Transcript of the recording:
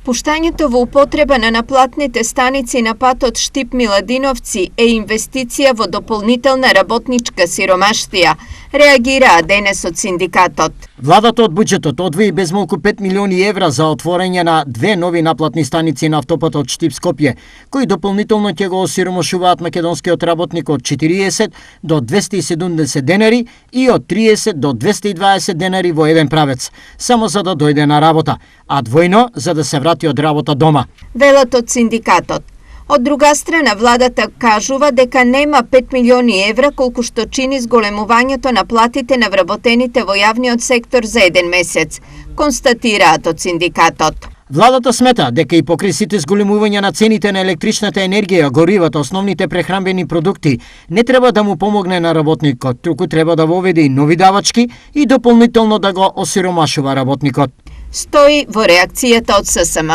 Пуштањето во употреба на наплатните станици на патот Штип-Миладиновци е инвестиција во дополнителна работничка сиромаштија, реагираа денес од синдикатот. Владата од буџетот одвои безмалку 5 милиони евра за отворање на 2 нови наплатни станици на автопатот Штип-Скопје, кои дополнително ќе го осиромашуваат македонскиот работник од 40 до 270 денари и од 30 до 220 денари во еден правец, само за да дојде на работа, а двојно за да се врати од работа дома. Велат од синдикатот. Од друга страна, владата кажува дека нема 5 милиони евра колку што чини зголемувањето на платите на вработените во јавниот сектор за еден месец, констатираат од синдикатот. Владата смета дека и покрај сите зголемувања на цените на електричната енергија, горивата, основните прехранбени продукти, не треба да му помогне на работникот, туку треба да воведе и нови давачки и дополнително да го осиромашува работникот. Стои во реакцијата од ССМ.